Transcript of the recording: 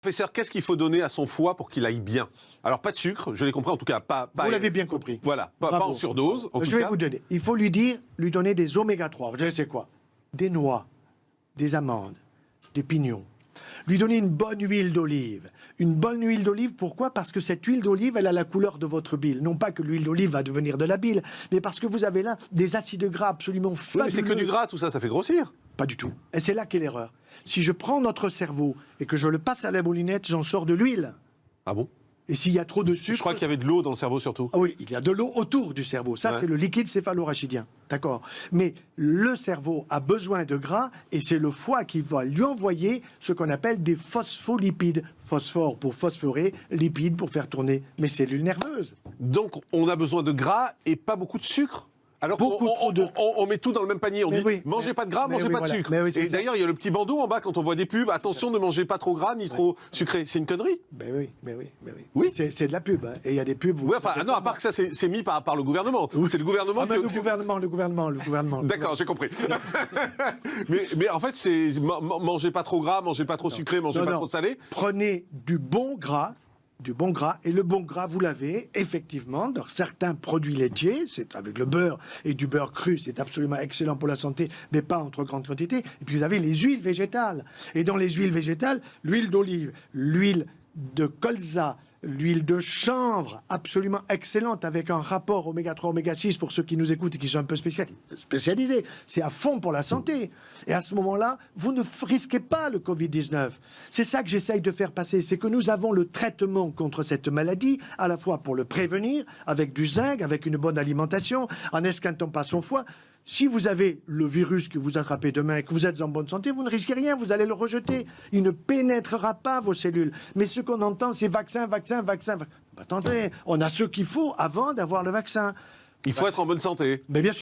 Professeur, qu'est-ce qu'il faut donner à son foie pour qu'il aille bien? Alors, pas de sucre, je l'ai compris, en tout cas, pas... Vous l'avez bien compris. Voilà, pas en surdose, en tout cas. Je vais vous donner. Il faut lui donner des oméga 3. Vous savez c'est quoi? Des noix, des amandes, des pignons. Lui donner une bonne huile d'olive. Une bonne huile d'olive, pourquoi? Parce que cette huile d'olive, elle a la couleur de votre bile. Non pas que l'huile d'olive va devenir de la bile, mais parce que vous avez là des acides gras absolument fabuleux. Oui, mais c'est que du gras, tout ça, ça fait grossir. Pas du tout. Et c'est là qu'est l'erreur. Si je prends notre cerveau et que je le passe à la moulinette, j'en sors de l'huile. Ah bon? Et s'il y a trop de sucre... Je crois qu'il y avait de l'eau dans le cerveau surtout. Ah oui, il y a de l'eau autour du cerveau. Ça, c'est le liquide céphalorachidien. D'accord. Mais le cerveau a besoin de gras et c'est le foie qui va lui envoyer ce qu'on appelle des phospholipides. Phosphore pour phosphorer, lipides pour faire tourner mes cellules nerveuses. Donc, on a besoin de gras et pas beaucoup de sucre? Alors on met tout dans le même panier, on dit mangez pas de gras, mangez pas de sucre. Et d'ailleurs, il y a le petit bandeau en bas quand on voit des pubs, attention, ne mangez pas trop gras ni trop sucré. C'est une connerie? Oui. C'est de la pub. Hein. Et il y a des pubs... Oui, enfin, non, à part que ça, c'est mis par le gouvernement. C'est le gouvernement qui... Le gouvernement. D'accord, j'ai compris. mais en fait, c'est mangez pas trop gras, mangez pas trop sucré, mangez pas trop salé. Prenez du bon gras, et le bon gras, vous l'avez effectivement dans certains produits laitiers, c'est avec le beurre et du beurre cru, c'est absolument excellent pour la santé, mais pas en trop grande quantité. Et puis vous avez les huiles végétales. Et dans les huiles végétales, l'huile d'olive, l'huile de colza, l'huile de chanvre, absolument excellente, avec un rapport oméga 3, oméga 6 pour ceux qui nous écoutent et qui sont un peu spécialisés. C'est à fond pour la santé. Et à ce moment-là, vous ne risquez pas le Covid-19. C'est ça que j'essaye de faire passer, c'est que nous avons le traitement contre cette maladie, à la fois pour le prévenir, avec du zinc, avec une bonne alimentation, en esquintant pas son foie. Si vous avez le virus que vous attrapez demain et que vous êtes en bonne santé, vous ne risquez rien, vous allez le rejeter. Il ne pénétrera pas vos cellules. Mais ce qu'on entend, c'est vaccin. Attendez, on a ce qu'il faut avant d'avoir le vaccin. Il faut être en bonne santé. Mais bien sûr.